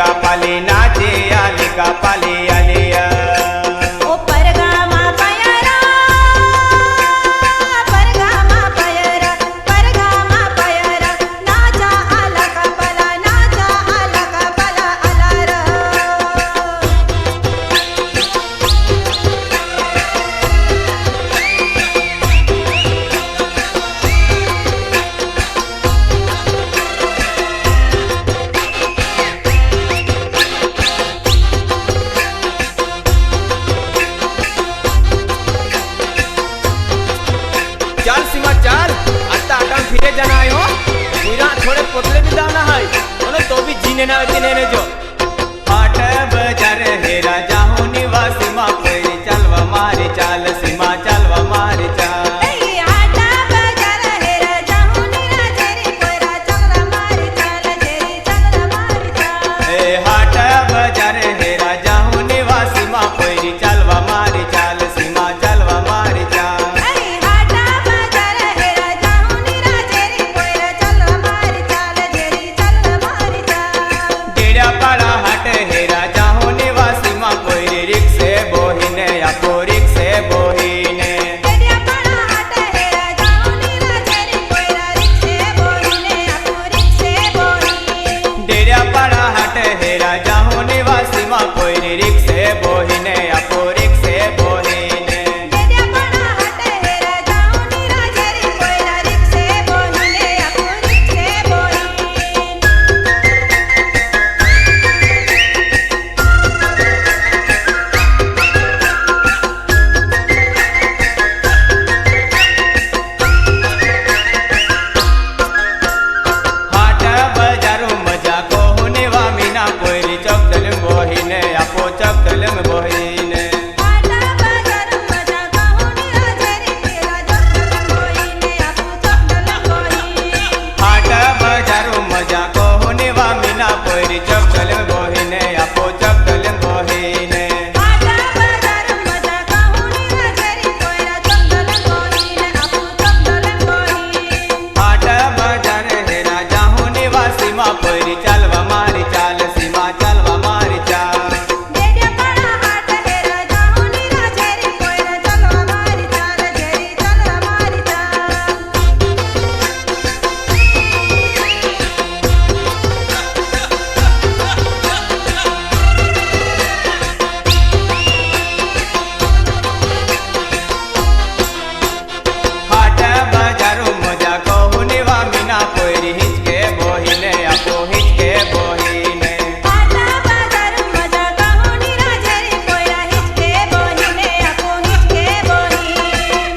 का पाली नाचे आली का पाली आलिया ओ परगामा पयरा नाचा आला का पला आलार चल सीमा चल आता आटाम फिरे जाना है हो पूरा थोड़े पोतले भी दाना है बोलो तो भी जीने ना जीने जो हाट बाजार है राजा हो निवासी मा कोई चलवा मारी चाल सीमा चलवा मारी चाल आटा बाजार है राजा हुनी राजेरी कोयरा चलरा मारी चाल जेरी चलरा मारी चाल ए हाट बाजार है राजा हो निवासी मा कोई चलवा मारी चाल सीमा चलवा मारी चाल आटा बाजार है राजा हुनी राजेरी कोयरा चलरा मारी चाल जेरी चलरा मारी चाल डेड़ा पाड़ा हाट है राजा हो निवासी मा कोई रिक्से बोहिने या को रिक्से बोहिने केडिया पड़ा हाट है राजा हुनी राजेरी कोयरा रिक्शे बोहिने आपू रिक्शे बोही डेड़ा पाड़ा हाट है राजा हो निवासी मा कोई रिक्से बोहिने या को रिक्से बोहिने केडिया पड़ा हाट है राजा हुनी राजेरी कोयरा रिक्शे बोहिने आपू रिक्शे बोही हाट बाजारो मजा को होने वा मीना कोई चौक दलम बोहिने या को चौक दलम बोहिने आटा बाजार मजा का हुनी राजेरी कोयरा चलरा बोहिने आपू चलरा बोही हाट बाजारो मजा को होने वा मीना कोई चौक दलम बोहिने या को चौक दलम बोहिने आटा बाजार मजा का हुनी राजेरी कोयरा चलरा बोहिने आपू चलरा बोही हाट बाजार है राजा हो निवासी मा कोई चलवा मारी चाल सीमा चलवा मारी चाल केडिया पड़ा हाट है राजा हुनी राजेरी कोयरा चलरा मारी चाल जेरी चलरा मारी चाल हाट बाजारो मजा को होने वा मीना कोई हिचके बोहिने आपो हिचके बोहिने आटा बाजार मजा का हुनी राजेरी कोयरा हिचके बोहिने आपू हिचके बोही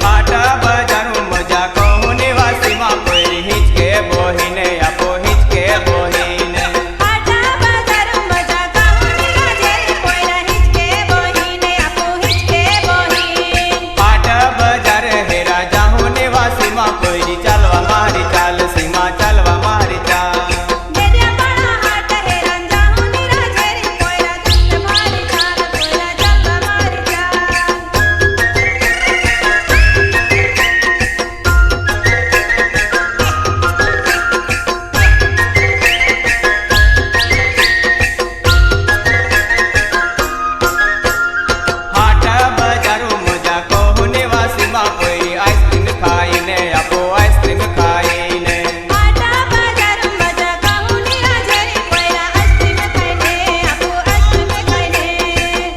हाट बाजारो मजा को होने वा सीमा कोई हिचके बोहिने आपो हिचके बोहिने आटा बाजार मजा का हुनी राजेरी कोयरा हिचके बोहिने आपू हिचके बोही हाट बाजार है राजा हो निवासी मा कोई चलवा मारी चाल सीमा चलवा मारी चाल केडिया पड़ा हाट है राजा हुनी राजेरी कोयरा चलरा मारी चाल कोयरा चलरा मारी चाल हाट बाजारो मजा को होने वा सीमा कोई आइसक्रीम खाईने आपो आइसक्रीम खाईने आटा बाजार मजा का हुनी राजेरी कोयरा आइसक्रीम खाइने आपू आइसक्रीम खाइने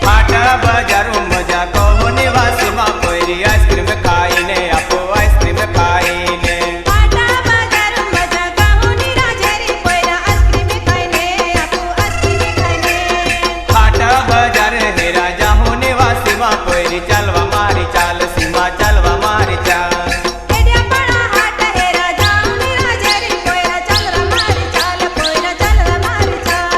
हाट बाजारो मजा को होने वा सीमा कोई आइसक्रीम खाईने आपो आइसक्रीम खाईने आटा बाजार मजा का हुनी राजेरी कोयरा आइसक्रीम खाइने आपू आइसक्रीम खाइने हाट बाजार है राजा होने वा सीमा कोई चलवा मारी चाल सीमा चलवा मारी चाल केडिया पड़ा हाट है राजा हुनी राजेरी कोयरा चलरा मारी चाल कोयरा चलरा मारी चाल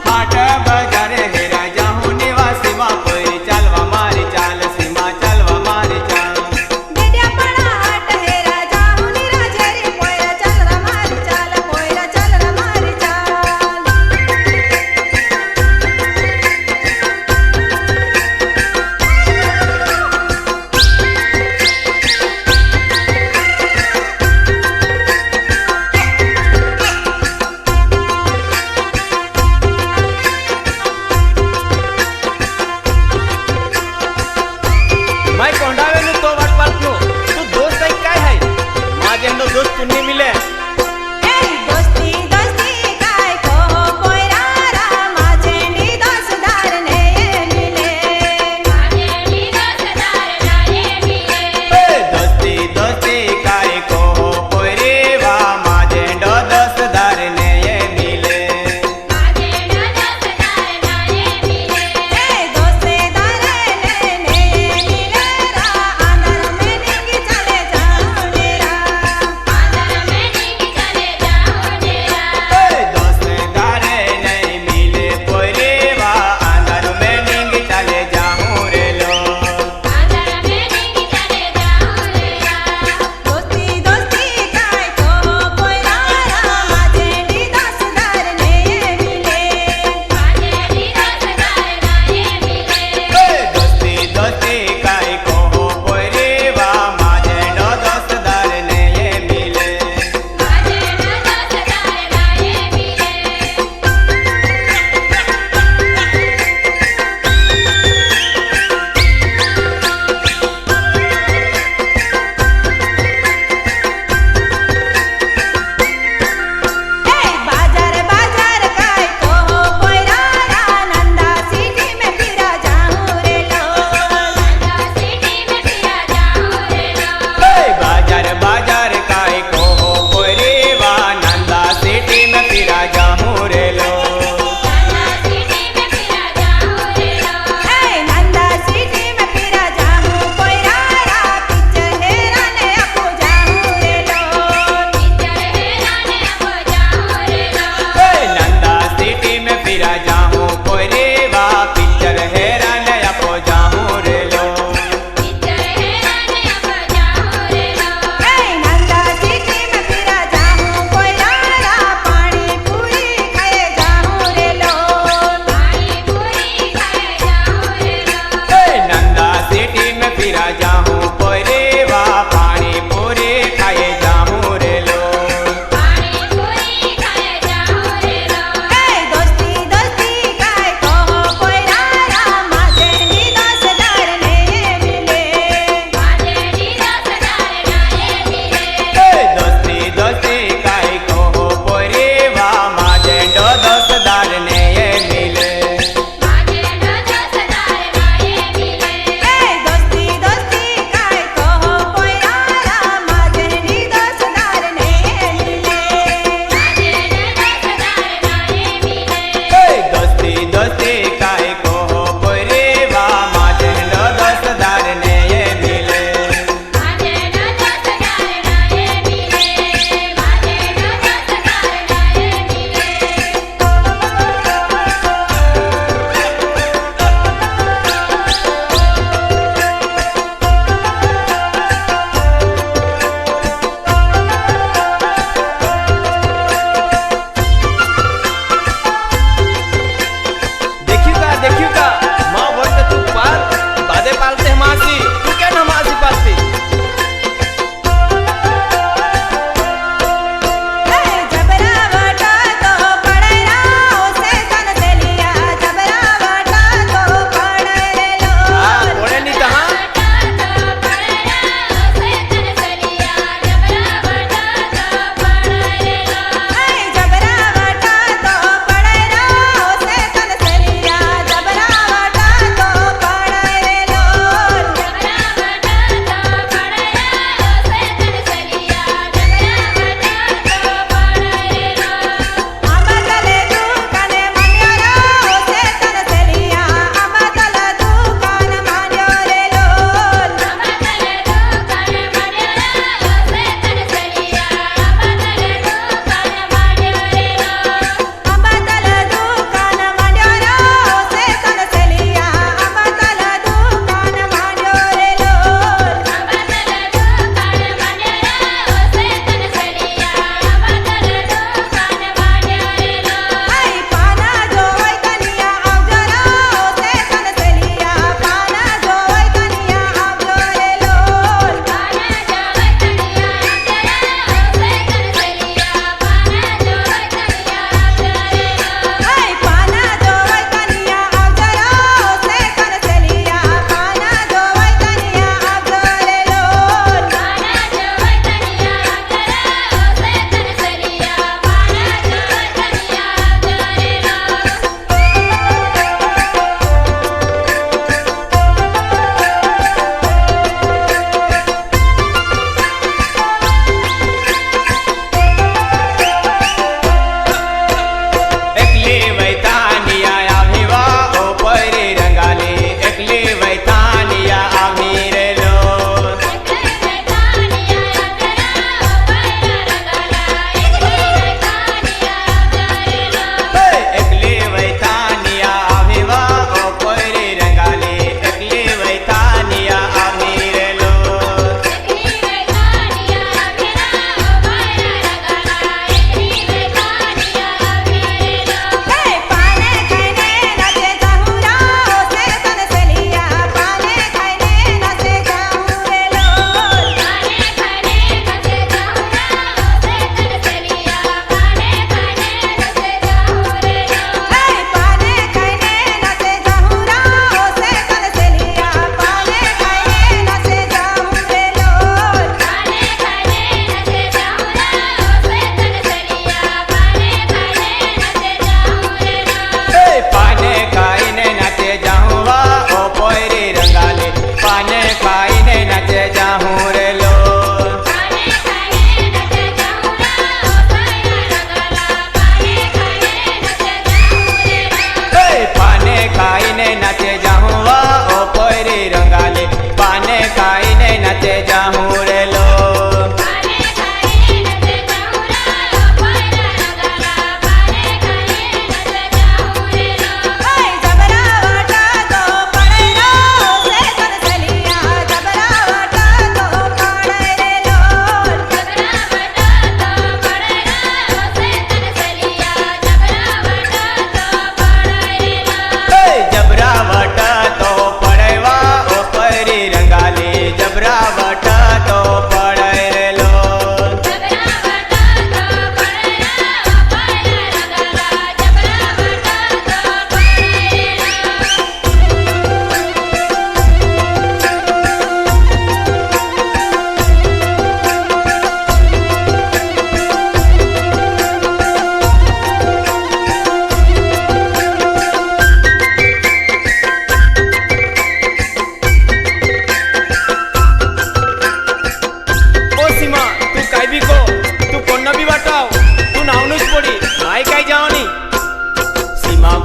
हाट बाजार है राजा होने वा सीमा कोई चलवा मारी चाल सीमा चलवा मारी चाल केडिया पड़ा हाट है राजा हुनी राजेरी कोयरा चलरा मारी चाल कोयरा चलरा मारी चाल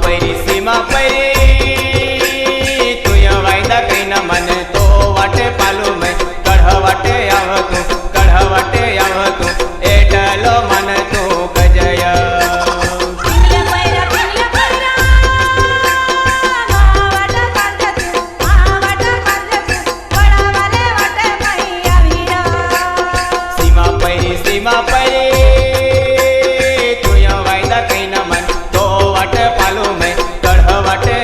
पैरी सीमा पैरी तू वायदा कहीं न मन तो वाटे पालू मैं कढ़ वाटे आव तू कढ़ वाटे आव तू एटलो मन तू गजय પિંગલા પૈરા માવાટા કાંધે તું વડાવાલે વાટે મહી આવી રા सीमा पैरी तू वायदा कहीं न मन तो वाटे पालू मैं कढ़ वाटे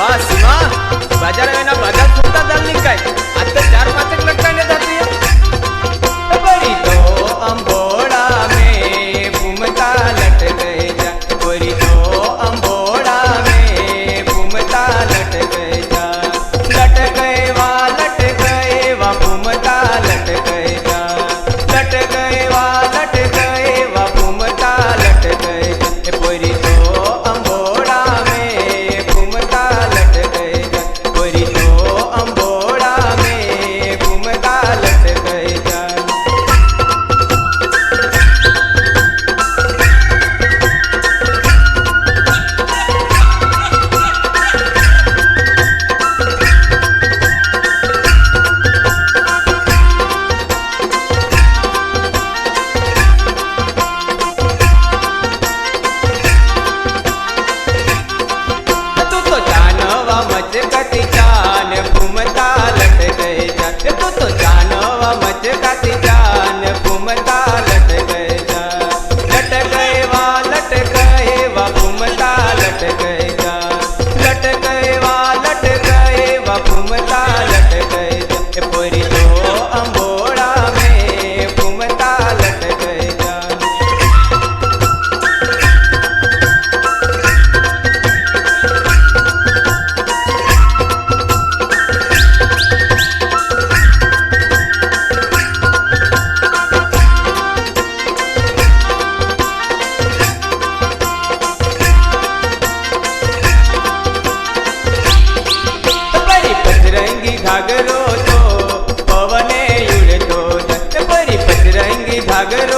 वा सीमा बाजार में ना बाजार फुटता दल निकाय आता 4-5 लटकाने जाती है बड़ी तो अंबोड़ा में घूमता लट गए जा बड़ी तो अंबोड़ा में घूमता लट गए जा लट गए वा घूमता लट गए जा लट गए वा घूमता लट गए जा बड़ी तो अंबोड़ा में घूमता लट गए जा बड़ी तो अंबोड़ा में घूमता लट गए जा तू तो जानवा मचकती जान घूमता लट गए जा तू तो जानवा मचकती जान घूमता लट गए जा लट गए वा घूमता लट गए जा लट गए वा घूमता लट गए जा पूरी तो अंबोड़ा में घूमता लट गए जा बड़ी पतरंगी घाघरो तो पवने उड़तो बड़ी पतरंगी घाघरो